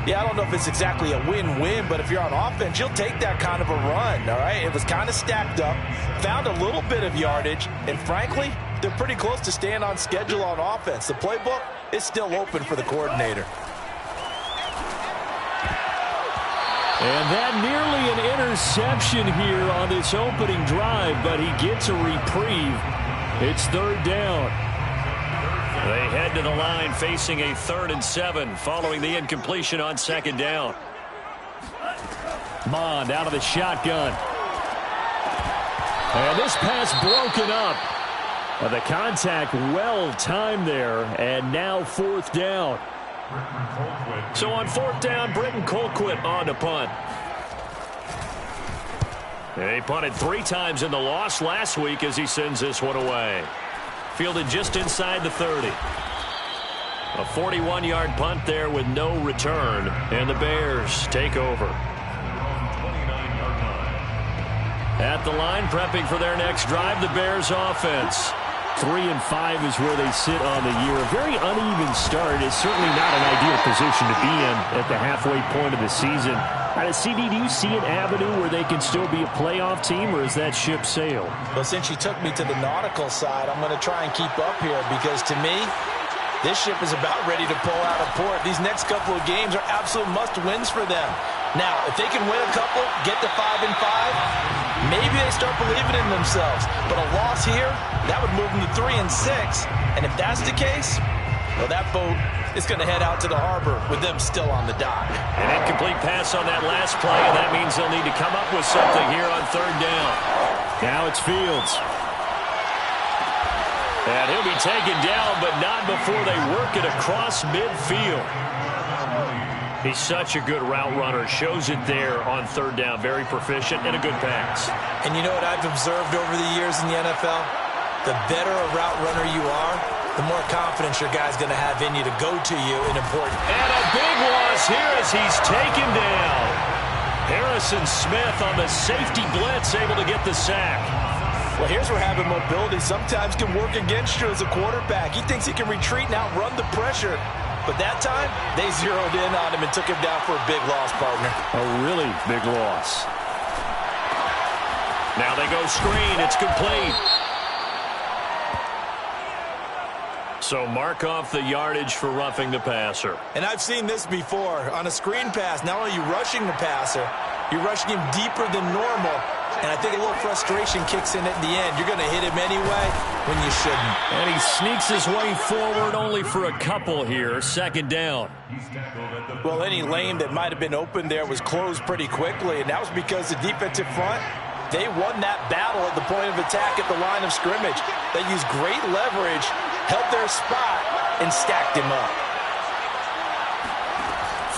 Yeah, I don't know if it's exactly a win-win, but if you're on offense, you'll take that kind of a run, all right? It was kind of stacked up, found a little bit of yardage, and frankly, they're pretty close to staying on schedule on offense. The playbook is still open for the coordinator. And that nearly an interception here on this opening drive, but he gets a reprieve. It's third down. They head to the line facing a 3rd and 7 following the incompletion on 2nd down. Mond out of the shotgun. And this pass broken up. The contact well timed there, and now 4th down. So on 4th down, Britton Colquitt on to punt. They punted 3 times in the loss last week as he sends this one away. Fielded just inside the 30. A 41-yard punt there with no return, and the Bears take over. At the line, prepping for their next drive, the Bears offense. 3 and 5 is where they sit on the year. A very uneven start. Is certainly not an ideal position to be in at the halfway point of the season. CD, do you see an avenue where they can still be a playoff team, or is that ship sailed? Well, since you took me to the nautical side, I'm going to try and keep up here because, to me, this ship is about ready to pull out of port. These next couple of games are absolute must-wins for them. Now, if they can win a couple, get to 5 and 5, maybe they start believing in themselves. But a loss here, that would move them to 3 and 6. And if that's the case, well, that boat is going to head out to the harbor with them still on the dock. An incomplete pass on that last play, and that means they'll need to come up with something here on 3rd down. Now it's Fields. And he'll be taken down, but not before they work it across midfield. He's such a good route runner. Shows it there on 3rd down. Very proficient and a good pass. And you know what I've observed over the years in the NFL? The better a route runner you are, the more confidence your guy's going to have in you to go to you in important. And a big loss here as he's taken down. Harrison Smith on the safety blitz, able to get the sack. Well, here's where having mobility sometimes can work against you as a quarterback. He thinks he can retreat and outrun the pressure. But that time, they zeroed in on him and took him down for a big loss, partner. A really big loss. Now they go screen. It's complete. So mark off the yardage for roughing the passer. And I've seen this before. On a screen pass, not only are you rushing the passer, you're rushing him deeper than normal. And I think a little frustration kicks in at the end. You're going to hit him anyway when you shouldn't. And he sneaks his way forward only for a couple here. 2nd down. Well, any lane that might have been open there was closed pretty quickly, and that was because the defensive front, they won that battle at the point of attack at the line of scrimmage. They used great leverage, held their spot, and stacked him up.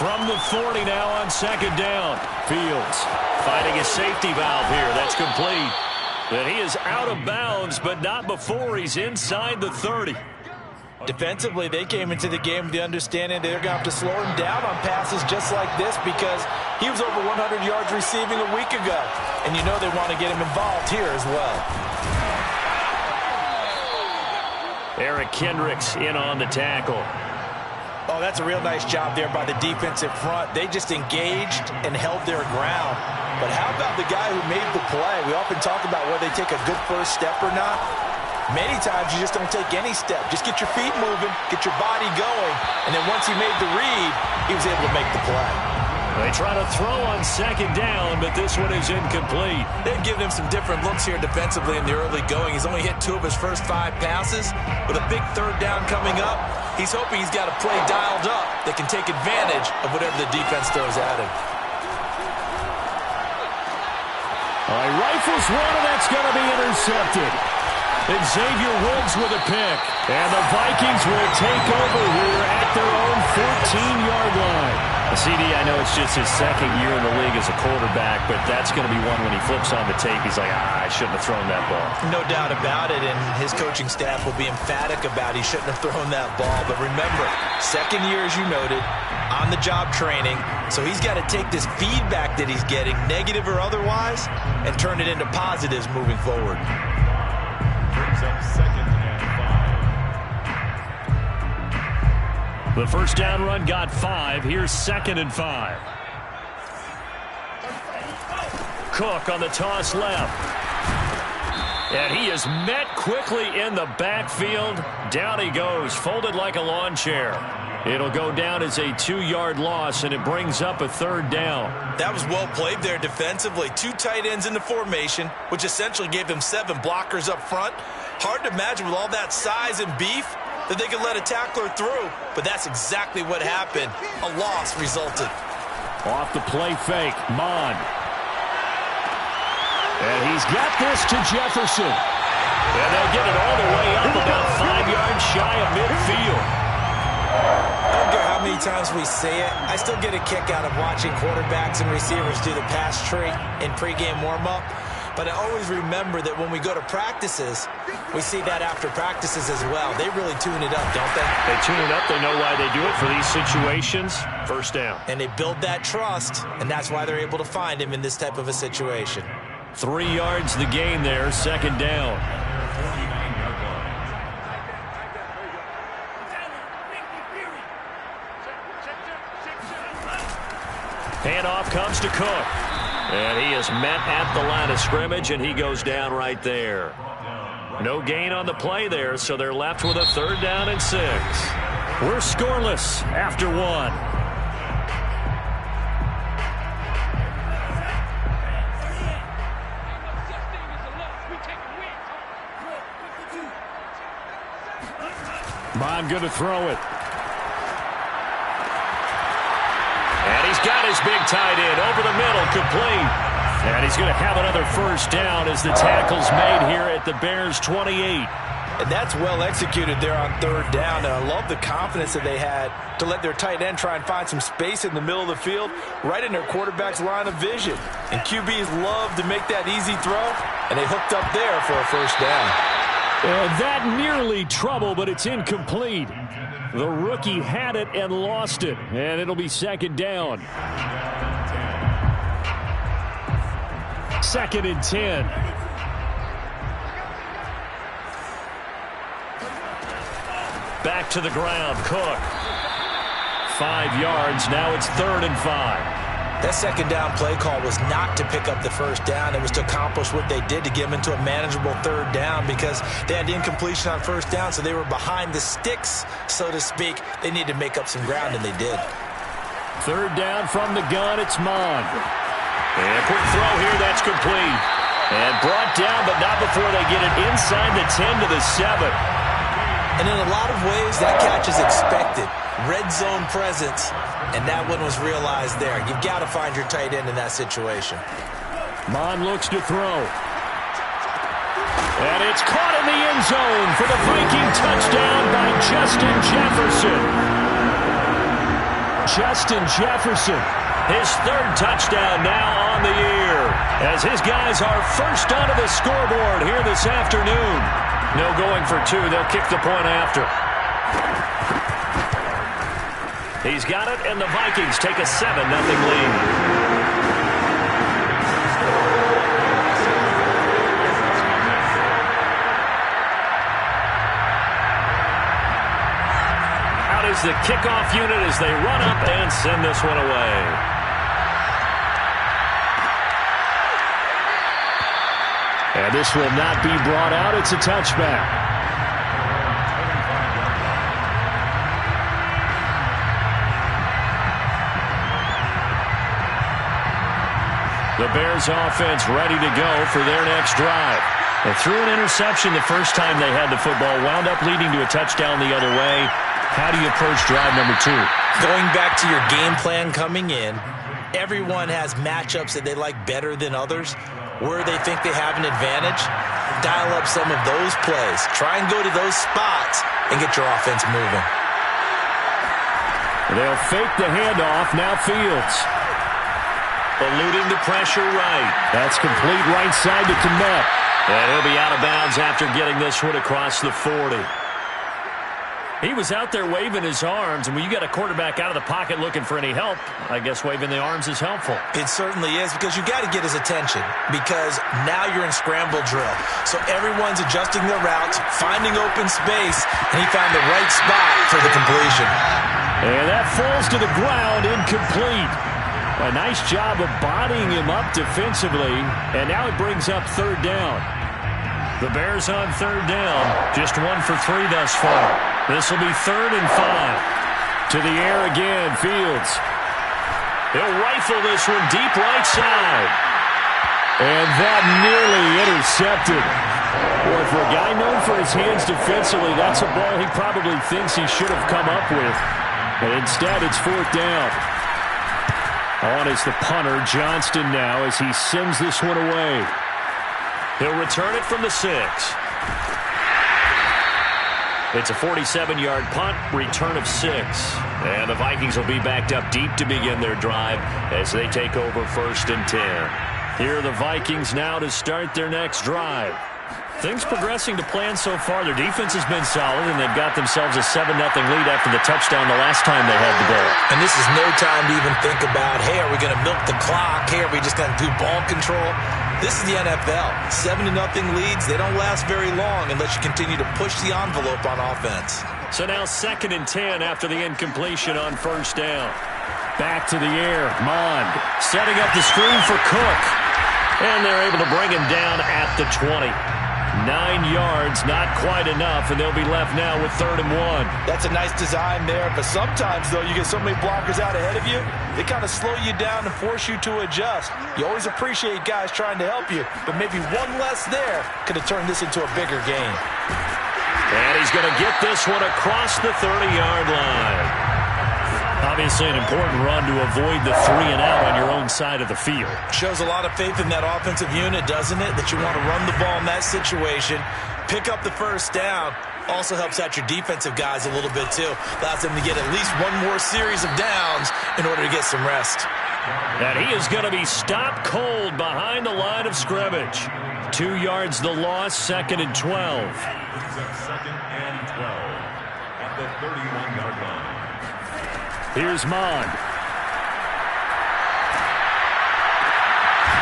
From the 40 now on 2nd down. Fields finding a safety valve here. That's complete. And he is out of bounds, but not before he's inside the 30. Defensively, they came into the game with the understanding they're going to have to slow him down on passes just like this because he was over 100 yards receiving a week ago. And you know they want to get him involved here as well. Eric Kendricks in on the tackle. Oh, that's a real nice job there by the defensive front. They just engaged and held their ground. But how about the guy who made the play? We often talk about whether they take a good first step or not. Many times you just don't take any step. Just get your feet moving, get your body going, and then once he made the read, he was able to make the play. They try to throw on 2nd down, but this one is incomplete. They've given him some different looks here defensively in the early going. He's only hit 2 of his first 5 passes. With a big 3rd down coming up, he's hoping he's got a play dialed up that can take advantage of whatever the defense throws at him. All right, rifles one, and that's going to be intercepted. And Xavier Woods with a pick. And the Vikings will take over here at their own 14-yard line. CD, I know it's just his 2nd year in the league as a quarterback, but that's going to be one when he flips on the tape, he's like, I shouldn't have thrown that ball. No doubt about it, and his coaching staff will be emphatic about he shouldn't have thrown that ball. But remember, 2nd year, as you noted, on-the-job training, so he's got to take this feedback that he's getting, negative or otherwise, and turn it into positives moving forward. Brings up 2nd and 5. The first down run got 5. Here's 2nd and 5. Cook on the toss left. And he is met quickly in the backfield. Down he goes, folded like a lawn chair. It'll go down as a 2-yard loss, and it brings up a 3rd down. That was well played there defensively. 2 tight ends in the formation, which essentially gave them 7 blockers up front. Hard to imagine with all that size and beef that they could let a tackler through, but that's exactly what happened. A loss resulted. Off the play fake, Mond. And he's got this to Jefferson. And they'll get it all the way up about 5 yards shy of midfield. I don't care how many times we say it, I still get a kick out of watching quarterbacks and receivers do the pass tree in pregame warm-up. But I always remember that when we go to practices, we see that after practices as well. They really tune it up, don't they? They tune it up. They know why they do it for these situations. First down. And they build that trust, and that's why they're able to find him in this type of a situation. 3 yards the gain there, 2nd down. Handoff comes to Cook. And he is met at the line of scrimmage, and he goes down right there. No gain on the play there, so they're left with a 3rd down and 6. We're scoreless after 1. Mond going to throw it. And he's got his big tight end over the middle, complete. And he's going to have another 1st down as the tackle's made here at the Bears' 28. And that's well executed there on 3rd down. And I love the confidence that they had to let their tight end try and find some space in the middle of the field, right in their quarterback's line of vision. And QBs love to make that easy throw, and they hooked up there for a 1st down. That nearly trouble, but it's incomplete. The rookie had it and lost it, and it'll be 2nd down. 2nd and 10. Back to the ground, Cook. 5 yards, now it's 3rd and 5. That 2nd down play call was not to pick up the 1st down. It was to accomplish what they did to get them into a manageable 3rd down because they had incompletion on 1st down, so they were behind the sticks, so to speak. They needed to make up some ground, and they did. 3rd down from the gun, it's Mond. And quick throw here, that's complete. And brought down, but not before they get it inside the 10 to the 7. And in a lot of ways, that catch is expected. Red zone presence, and that one was realized there. You've got to find your tight end in that situation. Mond looks to throw. And it's caught in the end zone for the Viking touchdown by Justin Jefferson. Justin Jefferson, his 3rd touchdown now on the year, as his guys are first onto the scoreboard here this afternoon. No going for 2. They'll kick the point after. He's got it, and the Vikings take a 7-0 lead. Out is the kickoff unit as they run up and send this one away. And this will not be brought out. It's a touchback. The Bears offense ready to go for their next drive. They threw an interception the first time they had the football, wound up leading to a touchdown the other way. How do you approach drive number 2? Going back to your game plan coming in, everyone has matchups that they like better than others. Where they think they have an advantage, dial up some of those plays. Try and go to those spots and get your offense moving. They'll fake the handoff. Now Fields. Eluding the pressure right. That's complete right side to Kmet. And he'll be out of bounds after getting this one across the 40. He was out there waving his arms, and when you got a quarterback out of the pocket looking for any help, I guess waving the arms is helpful. It certainly is, because you got to get his attention, because now you're in scramble drill. So everyone's adjusting their routes, finding open space, and he found the right spot for the completion. And that falls to the ground, incomplete. A nice job of bodying him up defensively, and now it brings up third down. The Bears on third down, just 1 for 3 thus far. This will be 3rd and 5. To the air again, Fields. He'll rifle this one deep right side. And that nearly intercepted. Boy, for a guy known for his hands defensively, that's a ball he probably thinks he should have come up with. But instead, it's 4th down. On is the punter, Johnston now, as he sends this one away. He'll return it from the 6. It's a 47-yard punt, return of 6. And the Vikings will be backed up deep to begin their drive as they take over 1st and 10. Here are the Vikings now to start their next drive. Things progressing to plan so far. Their defense has been solid, and they've got themselves a 7-0 lead after the touchdown the last time they had the ball. And this is no time to even think about, hey, are we going to milk the clock? Hey, are we just going to do ball control? This is the NFL. 7-0 leads, they don't last very long unless you continue to push the envelope on offense. So now 2nd and 10 after the incompletion on 1st down. Back to the air, Mond setting up the screen for Cook. And they're able to bring him down at the 20. 9 yards, not quite enough, and they'll be left now with 3rd and 1. That's a nice design there, but sometimes, though, you get so many blockers out ahead of you, they kind of slow you down and force you to adjust. You always appreciate guys trying to help you, but maybe one less there could have turned this into a bigger game. And he's going to get this one across the 30-yard line. Obviously an important run to avoid the 3-and-out on your own side of the field. Shows a lot of faith in that offensive unit, doesn't it? That you want to run the ball in that situation, pick up the 1st down. Also helps out your defensive guys a little bit too. Allows them to get at least one more series of downs in order to get some rest. And he is going to be stopped cold behind the line of scrimmage. 2 yards the loss, 2nd and 12. Second and 12 at the 31-yard line. Here's Mond.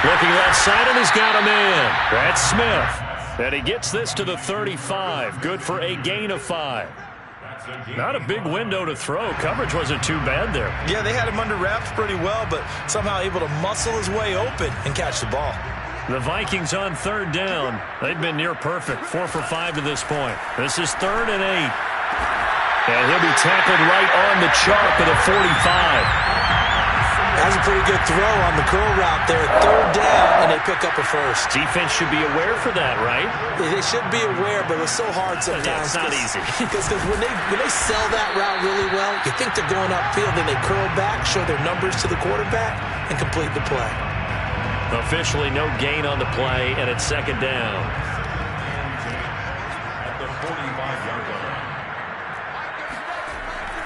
Looking left side, and he's got a man. That's Smith. And he gets this to the 35. Good for a gain of 5. Not a big window to throw. Coverage wasn't too bad there. Yeah, they had him under wraps pretty well, but somehow able to muscle his way open and catch the ball. The Vikings on 3rd down. They've been near perfect. 4 for 5 to this point. This is 3rd and 8. And he'll be tackled right on the chalk of the 45. That's a pretty good throw on the curl route there. 3rd down, and they pick up a 1st. Defense should be aware for that, right? They should be aware, but it's so hard sometimes. Yeah, it's not easy. Because when they sell that route really well, you think they're going upfield, then they curl back, show their numbers to the quarterback, and complete the play. Officially no gain on the play, and it's 2nd down. At the 45-yard line.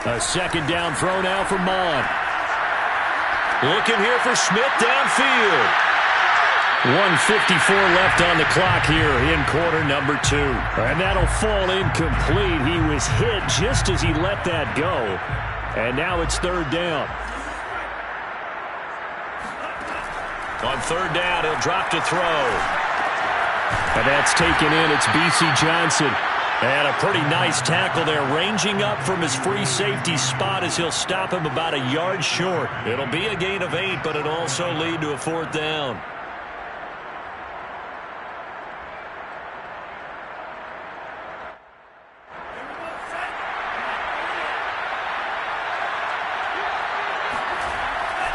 A 2nd down throw now for Mond. Looking here for Smith downfield. 1:54 left on the clock here in quarter number 2. And that'll fall incomplete. He was hit just as he let that go. And now it's 3rd down. On 3rd down, he'll drop to throw. And that's taken in. It's B.C. Johnson. And a pretty nice tackle there, ranging up from his free safety spot as he'll stop him about a yard short. It'll be a gain of 8, but it'll also lead to a 4th down.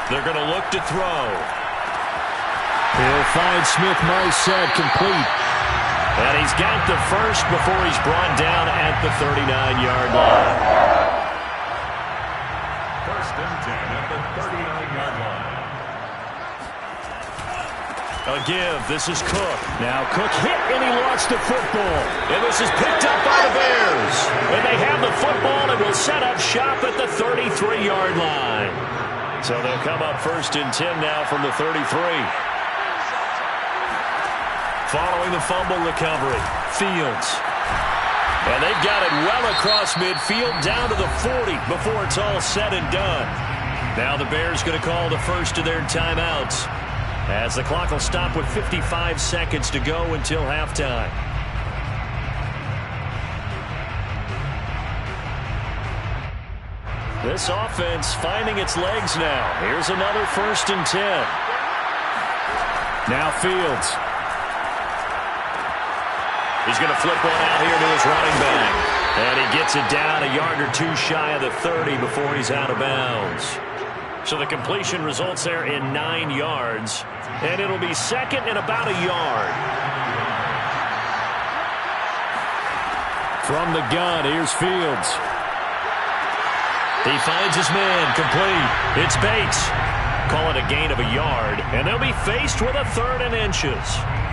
They're going to look to throw. He'll find Smith-Marset complete. And he's got the 1st before he's brought down at the 39-yard line. 1st and 10 at the 39-yard line. A give. This is Cook. Now Cook hit and he lost the football. And this is picked up by the Bears. And they have the football and will set up shop at the 33-yard line. So they'll come up 1st and 10 now from the 33. Following the fumble recovery, Fields. And they've got it well across midfield down to the 40 before it's all said and done. Now the Bears going to call the first of their timeouts as the clock will stop with 55 seconds to go until halftime. This offense finding its legs now. Here's another 1st and 10. Now Fields. He's going to flip one out here to his running back. And he gets it down a yard or two shy of the 30 before he's out of bounds. So the completion results there in 9 yards. And it'll be 2nd and about a yard. From the gun, here's Fields. He finds his man, complete. It's Bates. Call it a gain of a yard, and they'll be faced with a 3rd and inches.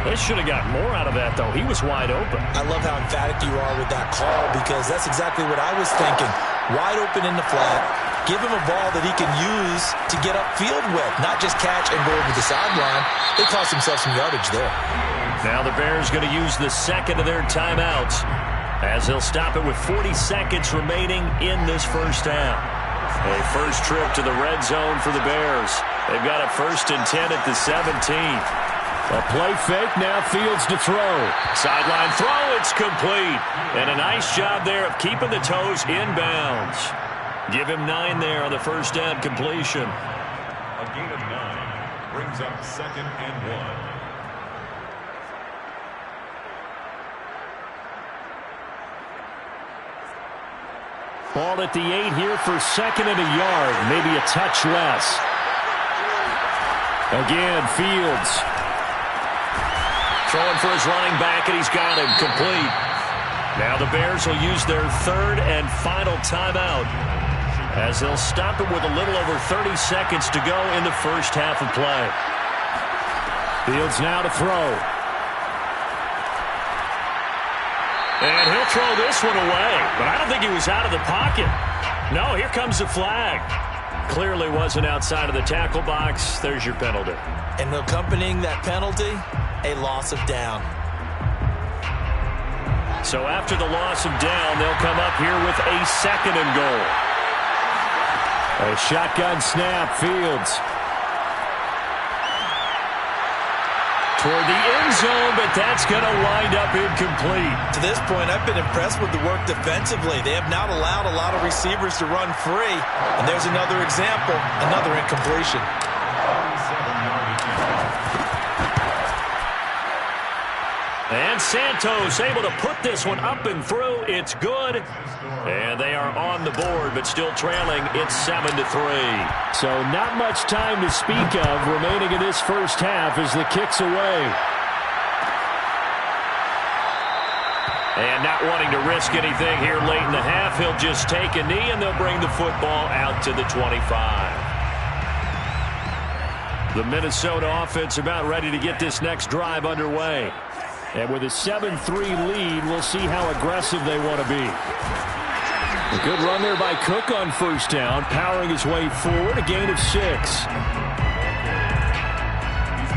They should have got more out of that, though. He was wide open. I love how emphatic you are with that call because that's exactly what I was thinking. Wide open in the flat. Give him a ball that he can use to get upfield with, not just catch and go over the sideline. They cost themselves some yardage there. Now the Bears going to use the 2nd of their timeouts as they'll stop it with 40 seconds remaining in this first half. A first trip to the red zone for the Bears. They've got a 1st and 10 at the 17. A play fake, now Fields to throw. Sideline throw, it's complete. And a nice job there of keeping the toes inbounds. Give him 9 there on the first down completion. A gain of 9 brings up 2nd and 1. Ball at the 8 here for 2nd and a yard, maybe a touch less. Again, Fields. Throwing for his running back, and he's got him complete. Now the Bears will use their 3rd and final timeout as they'll stop it with a little over 30 seconds to go in the first half of play. Fields now to throw. And he'll throw this one away, but I don't think he was out of the pocket. No, here comes the flag. Clearly wasn't outside of the tackle box. There's your penalty. And accompanying that penalty, a loss of down. So after the loss of down, they'll come up here with a 2nd and goal. A shotgun snap, Fields. Toward the end zone, but that's going to wind up incomplete. To this point, I've been impressed with the work defensively. They have not allowed a lot of receivers to run free. And there's another example, another incompletion. And Santos able to put this one up and through. It's good. And they are on the board, but still trailing. It's 7-3. So not much time to speak of remaining in this first half as the kick's away. And not wanting to risk anything here late in the half, he'll just take a knee, and they'll bring the football out to the 25. The Minnesota offense about ready to get this next drive underway. And with a 7-3 lead, we'll see how aggressive they want to be. A good run there by Cook on first down, powering his way forward, a gain of 6. He's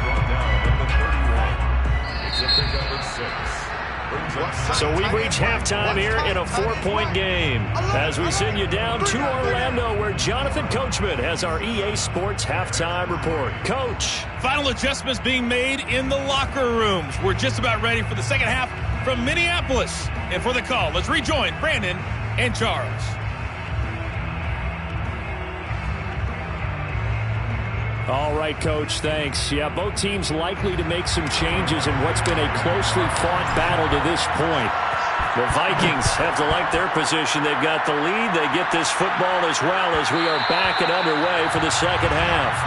brought down at the 31. It's a pickup of 6. So we've reached halftime here in a 4-point game as we send you down to Orlando where Jonathan Coachman has our EA Sports halftime report. Coach. Final adjustments being made in the locker rooms. We're just about ready for the second half from Minneapolis. And for the call, let's rejoin Brandon and Charles. All right, Coach, thanks. Yeah, both teams likely to make some changes in what's been a closely fought battle to this point. The Vikings have to like their position. They've got the lead. They get this football as well as we are back and underway for the second half.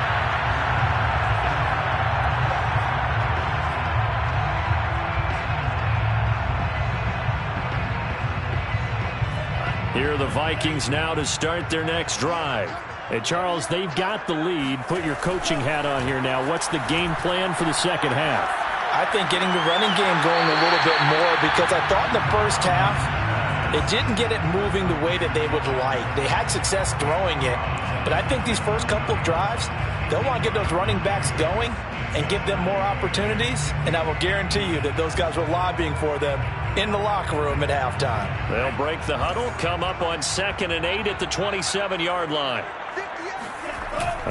Here are the Vikings now to start their next drive. And, Charles, they've got the lead. Put your coaching hat on here now. What's the game plan for the second half? I think getting the running game going a little bit more because I thought in the first half they didn't get it moving the way that they would like. They had success throwing it, but I think these first couple of drives, they'll want to get those running backs going and give them more opportunities, and I will guarantee you that those guys were lobbying for them in the locker room at halftime. They'll break the huddle, come up on 2nd and 8 at the 27-yard line.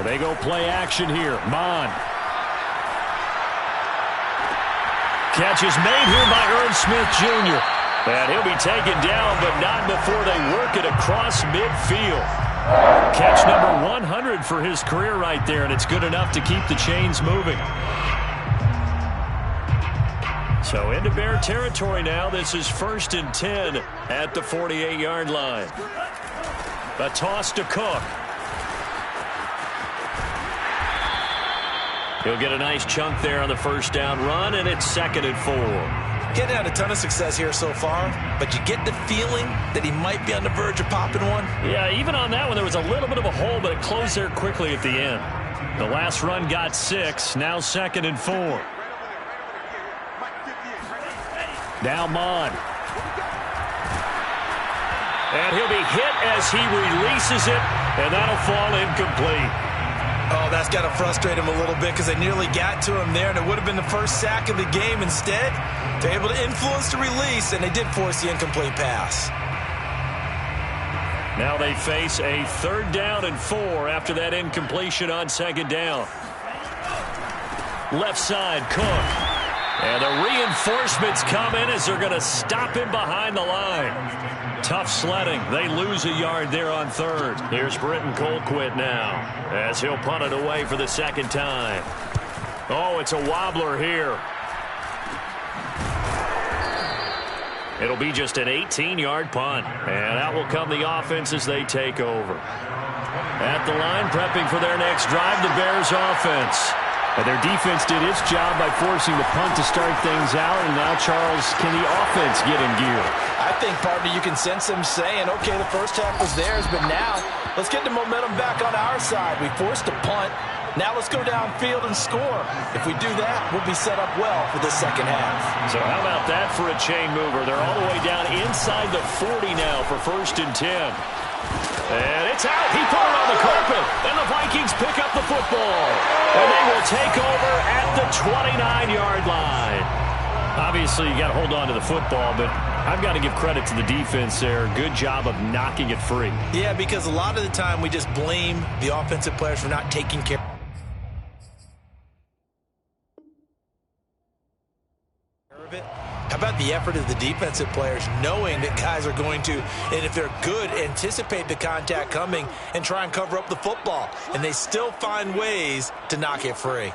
They go play action here. Mon. Catch is made here by Irv Smith Jr. And he'll be taken down, but not before they work it across midfield. Catch number 100 for his career right there, and it's good enough to keep the chains moving. So into Bear territory now. This is 1st and 10 at the 48-yard line. A toss to Cook. He'll get a nice chunk there on the first down run, and it's 2nd and 4. Getting had a ton of success here so far, but you get the feeling that he might be on the verge of popping one. Yeah, even on that one, there was a little bit of a hole, but it closed there quickly at the end. The last run got 6, now 2nd and 4. Now Mon. And he'll be hit as he releases it, and that'll fall incomplete. Oh, that's got to frustrate him a little bit because they nearly got to him there, and it would have been the first sack of the game. Instead, they're able to influence the release, and they did force the incomplete pass. Now they face a 3rd down and 4 after that incompletion on 2nd down. Left side, Cook. And the reinforcements come in as they're going to stop him behind the line. Tough sledding. They lose a yard there on 3rd. Here's Britton Colquitt now as he'll punt it away for the 2nd time. Oh, it's a wobbler here. It'll be just an 18-yard punt. And out will come the offense as they take over. At the line, prepping for their next drive, the Bears offense. And their defense did its job by forcing the punt to start things out. And now, Charles, can the offense get in gear? I think, partner, you can sense them saying, okay, the first half was theirs, but now let's get the momentum back on our side. We forced a punt. Now let's go downfield and score. If we do that, we'll be set up well for the second half. So how about that for a chain mover? They're all the way down inside the 40 now for 1st and 10. And it's out. He put it on the carpet. And the Vikings pick up the football. And they will take over at the 29-yard line. Obviously, you got to hold on to the football, but I've got to give credit to the defense there. Good job of knocking it free. Yeah, because a lot of the time we just blame the offensive players for not taking care of it. How about the effort of the defensive players knowing that guys are going to, and if they're good, anticipate the contact coming and try and cover up the football. And they still find ways to knock it free.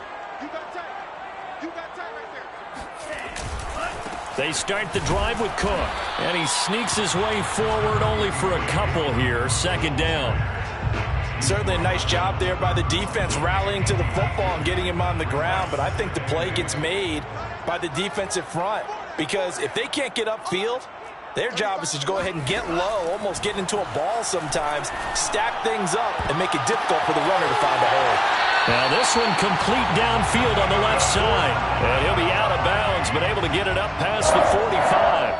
They start the drive with Cook. And he sneaks his way forward only for a couple here. 2nd down. Certainly a nice job there by the defense rallying to the football and getting him on the ground. But I think the play gets made by the defensive front. Because if they can't get upfield, their job is to go ahead and get low, almost get into a ball sometimes, stack things up, and make it difficult for the runner to find a hole. Now this one complete downfield on the left side. And he'll be out of bounds, but able to get it up past the 45.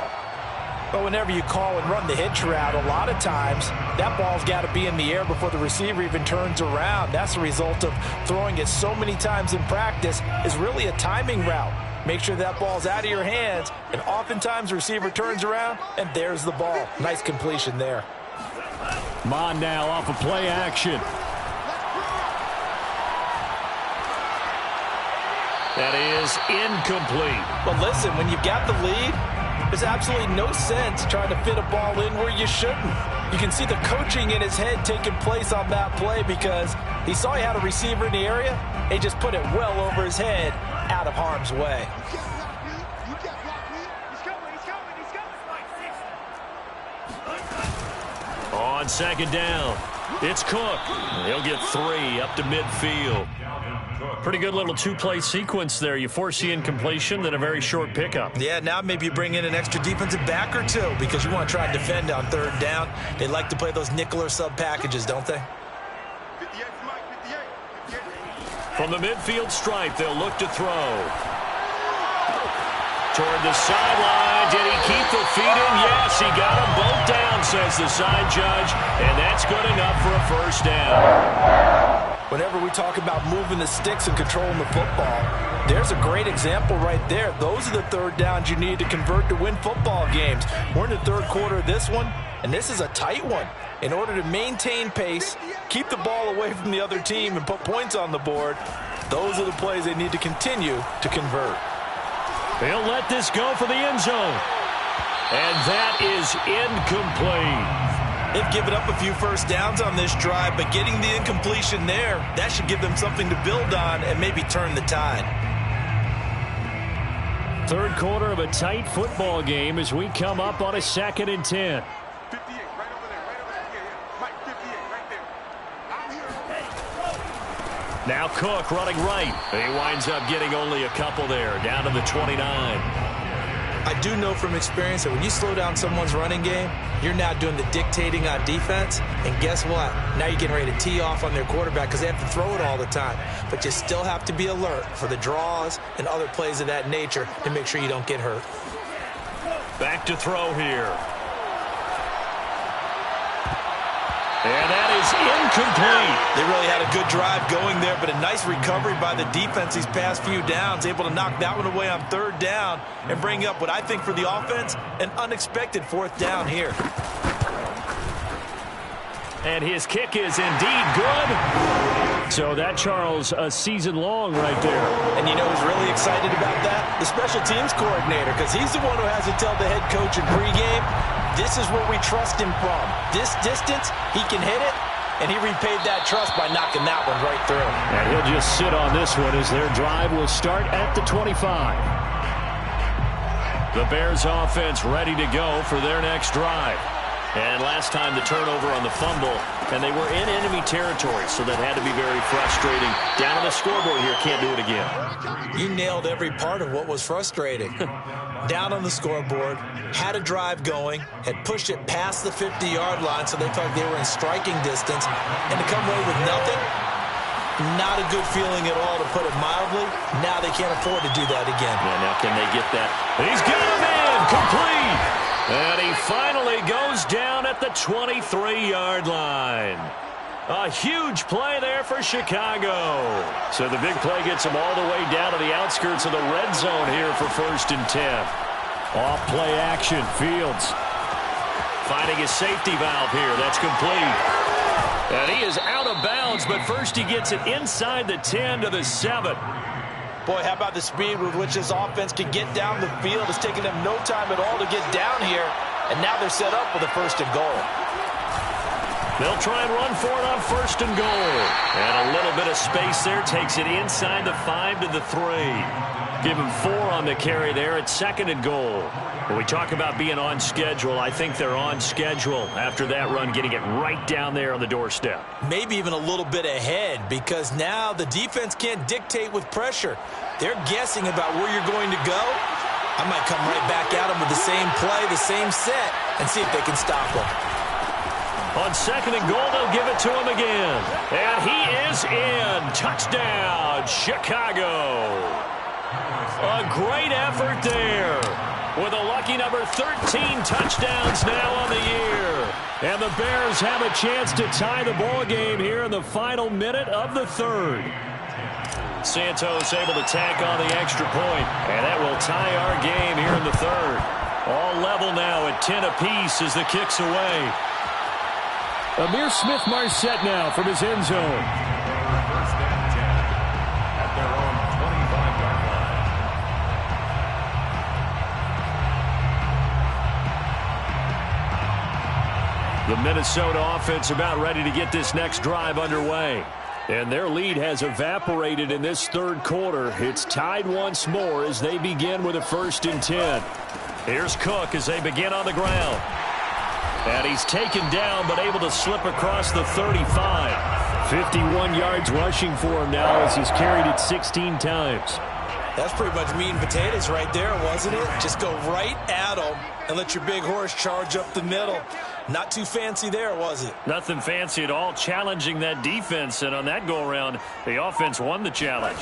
But whenever you call and run the hitch route, a lot of times that ball's got to be in the air before the receiver even turns around. That's the result of throwing it so many times in practice is really a timing route. Make sure that ball's out of your hands, and oftentimes the receiver turns around, and there's the ball. Nice completion there. Mon now off of play action. That is incomplete. But listen, when you've got the lead, there's absolutely no sense trying to fit a ball in where you shouldn't. You can see the coaching in his head taking place on that play because he saw he had a receiver in the area. He just put it well over his head, out of harm's way. On 2nd down, it's Cook. He'll get 3 up to midfield. Pretty good little two-play sequence there. You force the incompletion, then a very short pickup. Yeah, now maybe you bring in an extra defensive back or two because you want to try and defend on 3rd down. They like to play those nickel or sub packages, don't they? From the midfield stripe, they'll look to throw. Toward the sideline. Did he keep the feet in? Yes, he got them both down, says the side judge. And that's good enough for a 1st down. Whenever we talk about moving the sticks and controlling the football, there's a great example right there. Those are the 3rd downs you need to convert to win football games. We're in the 3rd quarter of this one, and this is a tight one. In order to maintain pace, keep the ball away from the other team, and put points on the board, those are the plays they need to continue to convert. They'll let this go for the end zone. And that is incomplete. They've given up a few first downs on this drive, but getting the incompletion there, that should give them something to build on and maybe turn the tide. Third quarter of a tight football game as we come up on a 2nd and 10. 58, right over there, right over there. Yeah. Mike, 58, right there. Now Cook running right. He winds up getting only a couple there, down to the 29. I do know from experience that when you slow down someone's running game, you're now doing the dictating on defense. And guess what? Now you're getting ready to tee off on their quarterback because they have to throw it all the time. But you still have to be alert for the draws and other plays of that nature to make sure you don't get hurt. Back to throw here. And that is incomplete. They really had a good drive going there, but a nice recovery by the defense these past few downs, able to knock that one away on 3rd down and bring up what I think for the offense, an unexpected 4th down here. And his kick is indeed good. So that, Charles, a season long right there. And you know who's really excited about that? The special teams coordinator, because he's the one who has to tell the head coach in pregame, this is where we trust him from. This distance, he can hit it, and he repaid that trust by knocking that one right through. And he'll just sit on this one as their drive will start at the 25. The Bears offense ready to go for their next drive. And last time the turnover on the fumble, and they were in enemy territory, so that had to be very frustrating. Down on the scoreboard here, can't do it again. You nailed every part of what was frustrating. Down on the scoreboard, had a drive going, had pushed it past the 50-yard line, so they felt like they were in striking distance, and to come away with nothing, not a good feeling at all, to put it mildly. Now they can't afford to do that again. Yeah, now can they get that? He's got him in, complete! And he finally goes down at the 23-yard line. A huge play there for Chicago. So the big play gets them all the way down to the outskirts of the red zone here for 1st and 10. Off play action, Fields finding his safety valve here. That's complete. And he is out of bounds, but first he gets it inside the 10 to the 7. Boy, how about the speed with which this offense can get down the field? It's taken them no time at all to get down here, and now they're set up with a 1st and goal. They'll try and run for it on 1st and goal. And a little bit of space there takes it inside the 5 to the 3. Give him 4 on the carry there at 2nd and goal. When we talk about being on schedule, I think they're on schedule after that run, getting it right down there on the doorstep. Maybe even a little bit ahead, because now the defense can't dictate with pressure. They're guessing about where you're going to go. I might come right back at them with the same play, the same set, and see if they can stop them. On 2nd and goal, they'll give it to him again. And he is in. Touchdown, Chicago. A great effort there, with a lucky number 13 touchdowns now on the year. And the Bears have a chance to tie the ball game here in the final minute of the 3rd. Santos able to tack on the extra point, and that will tie our game here in the 3rd. All level now at 10 apiece as the kick's away. Amir Smith-Marset now from his end zone. 1st and 10 at their own 25-yard line. The Minnesota offense about ready to get this next drive underway. And their lead has evaporated in this 3rd quarter. It's tied once more as they begin with a 1st and 10. Here's Cook as they begin on the ground. And he's taken down, but able to slip across the 35. 51 yards rushing for him now as he's carried it 16 times. That's pretty much meat and potatoes right there, wasn't it? Just go right at them and let your big horse charge up the middle. Not too fancy there, was it? Nothing fancy at all, challenging that defense. And on that go-around, the offense won the challenge.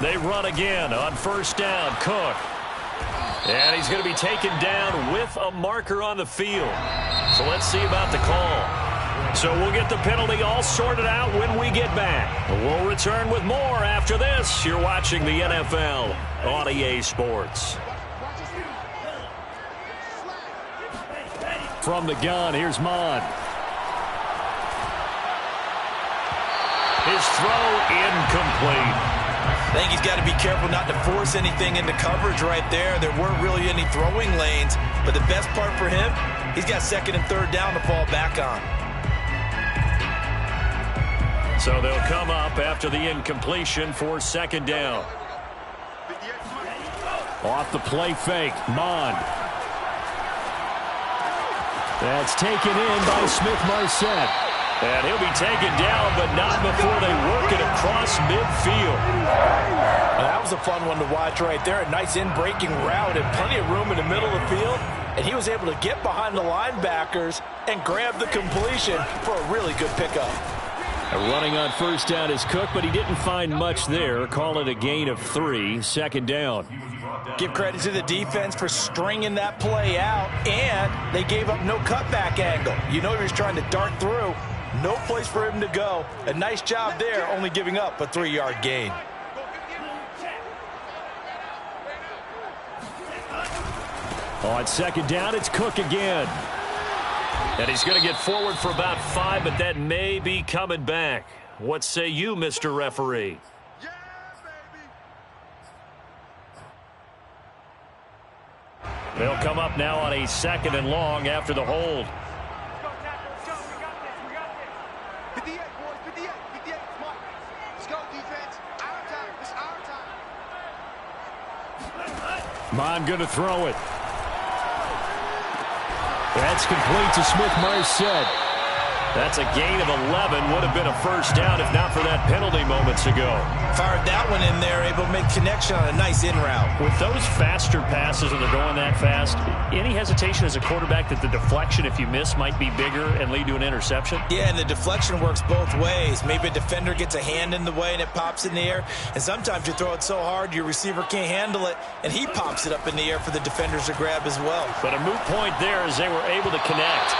They run again on 1st down. Cook. And he's going to be taken down with a marker on the field. So let's see about the call. So we'll get the penalty all sorted out when we get back. We'll return with more after this. You're watching the NFL on EA Sports. From the gun, here's Mon. His throw incomplete. I think he's got to be careful not to force anything into coverage right there. There weren't really any throwing lanes, but the best part for him, he's got second and third down to fall back on. So they'll come up after the incompletion for second down. Off the play fake, Mond. That's taken in by Smith-Marset. And he'll be taken down, but not before they work it across midfield. Well, that was a fun one to watch right there. A nice in-breaking route and plenty of room in the middle of the field. And he was able to get behind the linebackers and grab the completion for a really good pickup. Running on first down is Cook, but he didn't find much there. Call it a gain of 3, second down. Give credit to the defense for stringing that play out, and they gave up no cutback angle. You know he was trying to dart through. No place for him to go. A nice job there, only giving up a 3-yard gain. On second down, it's Cook again. And he's going to get forward for about 5, but that may be coming back. What say you, Mr. Referee? Yeah, baby. They'll come up now on a second and long after the hold. 58, boys, 58, 58. Come on. Let's go, defense. Our time. It's our time. Mond going to throw it. That's complete to Smith-Marset. That's a gain of 11. Would have been a first down if not for that penalty moments ago. Fired that one in there, able to make connection on a nice in route. With those faster passes when they're going that fast, any hesitation as a quarterback that the deflection, if you miss, might be bigger and lead to an interception? Yeah, and the deflection works both ways. Maybe a defender gets a hand in the way and it pops in the air. And sometimes you throw it so hard your receiver can't handle it, and he pops it up in the air for the defenders to grab as well. But a moot point there as they were able to connect.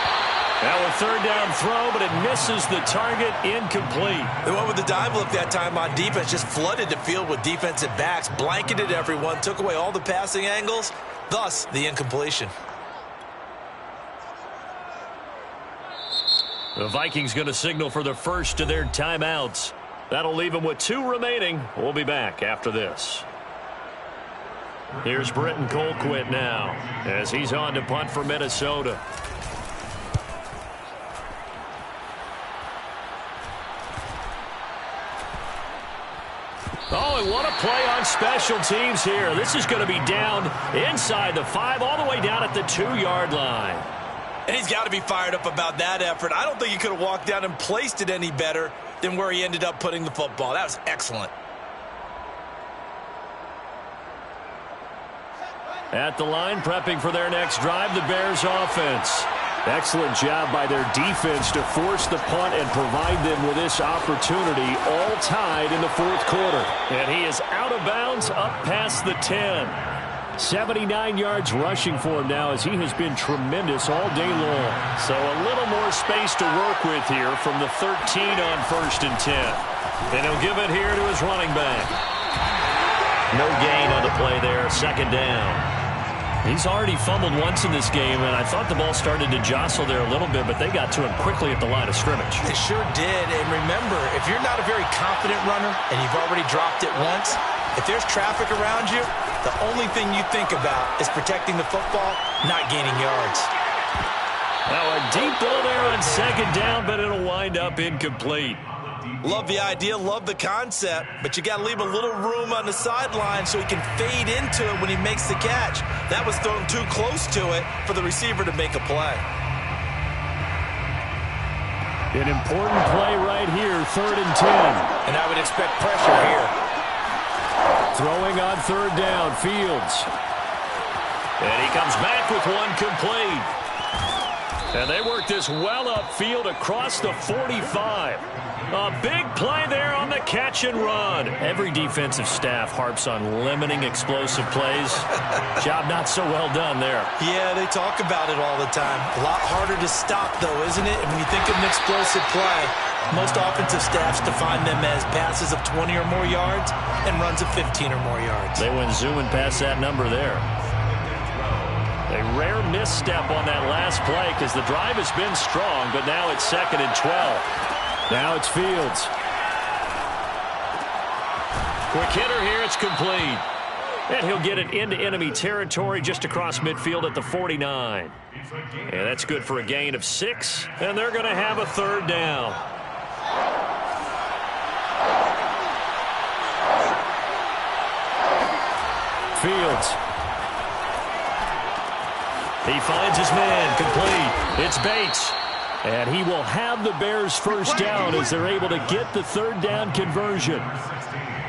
Now a third down throw, but it misses the target, incomplete. They went with the dive look that time on defense, just flooded the field with defensive backs, blanketed everyone, took away all the passing angles, thus the incompletion. The Vikings going to signal for the first of their timeouts. That'll leave them with 2 remaining. We'll be back after this. Here's Britton Colquitt now as he's on to punt for Minnesota. Oh, and what a play on special teams here. This is going to be down inside the 5, all the way down at the 2-yard line. And he's got to be fired up about that effort. I don't think he could have walked down and placed it any better than where he ended up putting the football. That was excellent. At the line, prepping for their next drive, the Bears offense. Excellent job by their defense to force the punt and provide them with this opportunity, all tied in the fourth quarter. And he is out of bounds up past the 10. 79 yards rushing for him now as he has been tremendous all day long. So a little more space to work with here from the 13 on first and 10. And he'll give it here to his running back. No gain on the play there, second down. He's already fumbled once in this game, and I thought the ball started to jostle there a little bit, but they got to him quickly at the line of scrimmage. They sure did, and remember, if you're not a very confident runner and you've already dropped it once, if there's traffic around you, the only thing you think about is protecting the football, not gaining yards. Now a deep ball there on second down, but it'll wind up incomplete. Love the idea, love the concept, but you got to leave a little room on the sideline so he can fade into it when he makes the catch. That was thrown too close to it for the receiver to make a play. An important play right here, third and 10. And I would expect pressure here. Throwing on third down, Fields. And he comes back with one complete. And they work this well upfield across the 45. A big play there on the catch and run. Every defensive staff harps on limiting explosive plays. Job not so well done there. Yeah, they talk about it all the time. A lot harder to stop, though, isn't it? And when you think of an explosive play, most offensive staffs define them as passes of 20 or more yards and runs of 15 or more yards. They went zooming past that number there. A rare misstep on that last play because the drive has been strong, but now it's second and 12. Now it's Fields. Quick hitter here. It's complete. And he'll get it into enemy territory just across midfield at the 49. And that's good for a gain of 6. And they're going to have a third down. Fields. He finds his man. Complete. It's Bates. And he will have the Bears first down as they're able to get the third down conversion.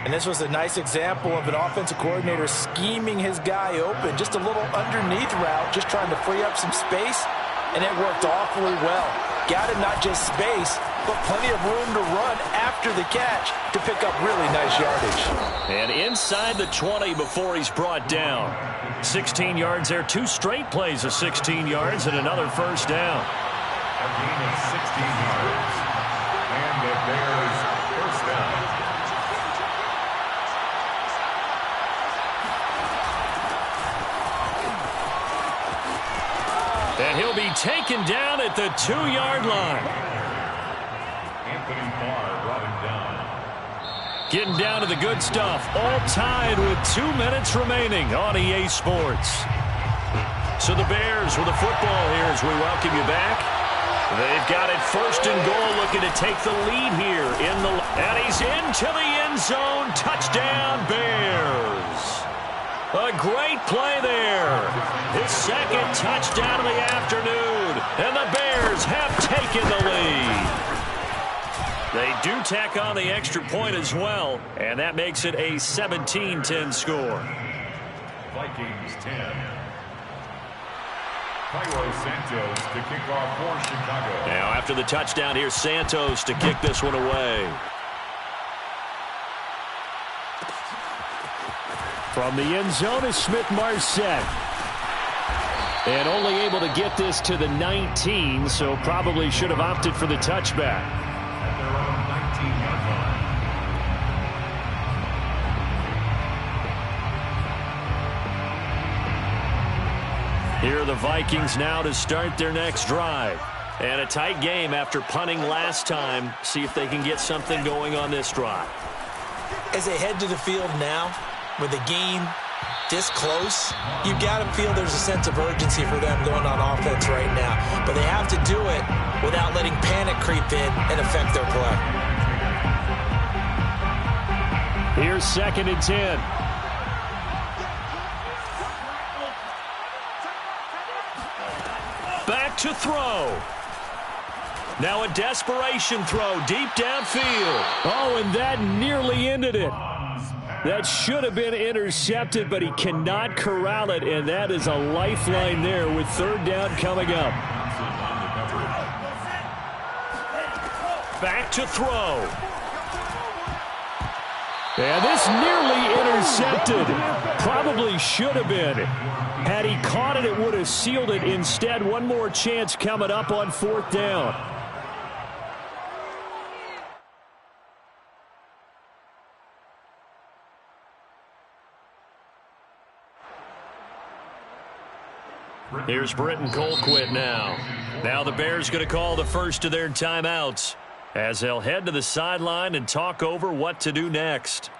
And this was a nice example of an offensive coordinator scheming his guy open. Just a little underneath route, just trying to free up some space, and it worked awfully well. Got him not just space, but plenty of room to run after the catch to pick up really nice yardage. And inside the 20 before he's brought down. 16 yards there, 2 straight plays of 16 yards and another first down. A gain of 16 yards. And the Bears first down. And he'll be taken down at the 2-yard line. Anthony Barr brought him down. Getting down to the good stuff. All tied with 2 minutes remaining on EA Sports. So the Bears with the football here as we welcome you back. They've got it first and goal, looking to take the lead here. And he's into the end zone. Touchdown, Bears. A great play there. His second touchdown of the afternoon. And the Bears have taken the lead. They do tack on the extra point as well. And that makes it a 17-10 score. Vikings 10. Cairo Santos to kick off for Chicago. Now after the touchdown, here's Santos to kick this one away. From the end zone is Smith-Marset. And only able to get this to the 19, so probably should have opted for the touchback. At their own 19-yard line. Here are the Vikings now to start their next drive. And a tight game after punting last time. See if they can get something going on this drive. As they head to the field now, with the game this close, you've got to feel there's a sense of urgency for them going on offense right now. But they have to do it without letting panic creep in and affect their play. Here's 2nd and 10. Back to throw. Now a desperation throw deep downfield. Oh, and that nearly ended it. That should have been intercepted, but he cannot corral it, and that is a lifeline there with third down coming up. Back to throw. And this nearly intercepted. Probably should have been. Had he caught it, it would have sealed it. Instead, one more chance coming up on 4th down. Here's Britton Colquitt now. Now the Bears going to call the first of their timeouts as they'll head to the sideline and talk over what to do next.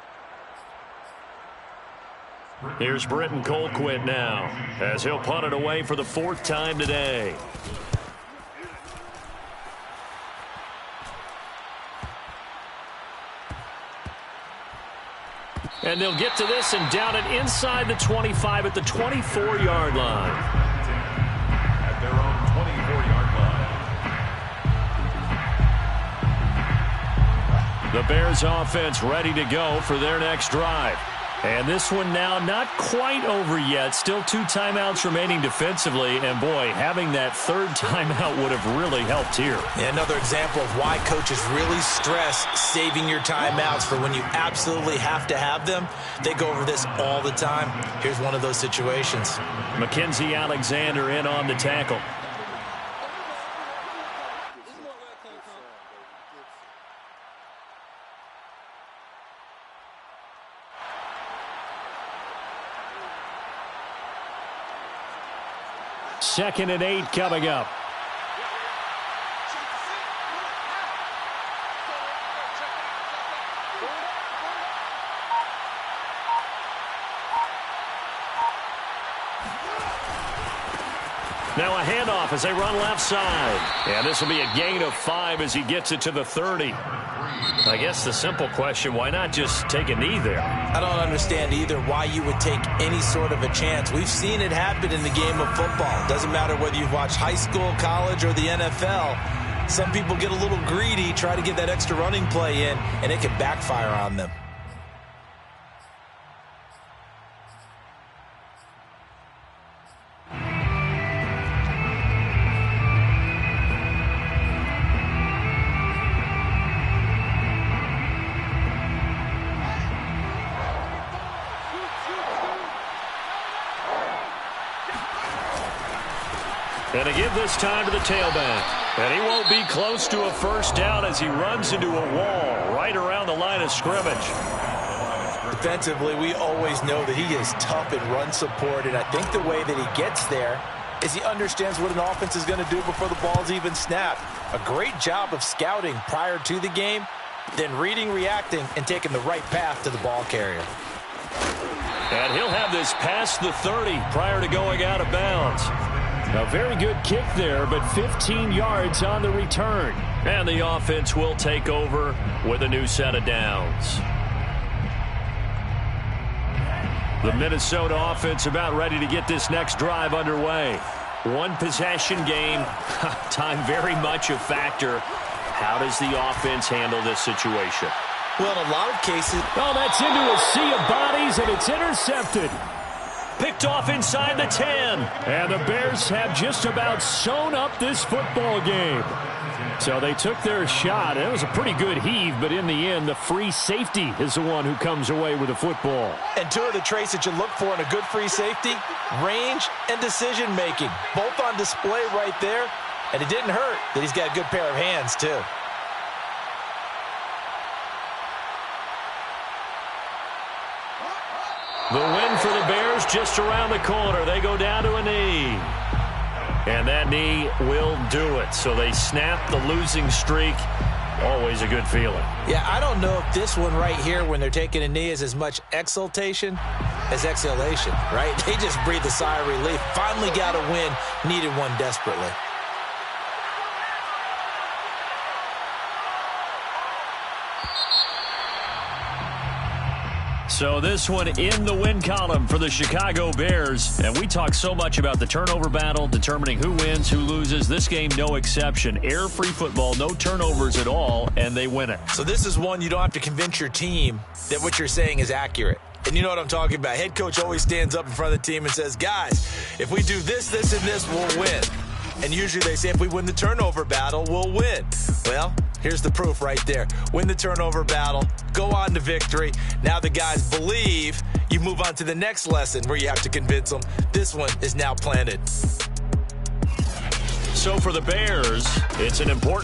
Here's Britton Colquitt now as he'll punt it away for the 4th time today. And they'll get to this and down it inside the 25 at the 24-yard line. At their own 24-yard line. The Bears offense ready to go for their next drive. And this one now not quite over yet. Still 2 timeouts remaining defensively. And, boy, having that third timeout would have really helped here. Yeah, another example of why coaches really stress saving your timeouts for when you absolutely have to have them. They go over this all the time. Here's one of those situations. Mackenzie Alexander in on the tackle. Second and 8 coming up. Now a handoff as they run left side. And this will be a gain of 5 as he gets it to the 30. I guess the simple question, why not just take a knee there? I don't understand either why you would take any sort of a chance. We've seen it happen in the game of football. It doesn't matter whether you've watched high school, college, or the NFL. Some people get a little greedy, try to get that extra running play in, and it can backfire on them. And to give this time to the tailback. And he won't be close to a first down as he runs into a wall right around the line of scrimmage. Defensively, we always know that he is tough in run support, and I think the way that he gets there is he understands what an offense is going to do before the ball's even snapped. A great job of scouting prior to the game, then reading, reacting, and taking the right path to the ball carrier. And he'll have this past the 30 prior to going out of bounds. A very good kick there, but 15 yards on the return. And the offense will take over with a new set of downs. The Minnesota offense about ready to get this next drive underway. One possession game. Time very much a factor. How does the offense handle this situation? Well, in a lot of cases... Oh, that's into a sea of bodies, and it's intercepted. Picked off inside the 10. And the Bears have just about sewn up this football game. So they took their shot. It was a pretty good heave, but in the end, the free safety is the one who comes away with the football. And two of the traits that you look for in a good free safety, range and decision-making. Both on display right there. And it didn't hurt that he's got a good pair of hands, too. The win for the Bears just around the corner. They go down to a knee. And that knee will do it. So they snap the losing streak. Always a good feeling. Yeah, I don't know if this one right here when they're taking a knee is as much exultation as exhalation, right? They just breathe a sigh of relief. Finally got a win. Needed one desperately. So this one in the win column for the Chicago Bears. And we talk so much about the turnover battle, determining who wins, who loses. This game, no exception. Error-free football, no turnovers at all, and they win it. So this is one you don't have to convince your team that what you're saying is accurate. And you know what I'm talking about. Head coach always stands up in front of the team and says, guys, if we do this, this, and this, we'll win. And usually they say if we win the turnover battle, we'll win. Well, here's the proof right there. Win the turnover battle, go on to victory. Now the guys believe. You move on to the next lesson where you have to convince them. This one is now planted. So for the Bears, it's an important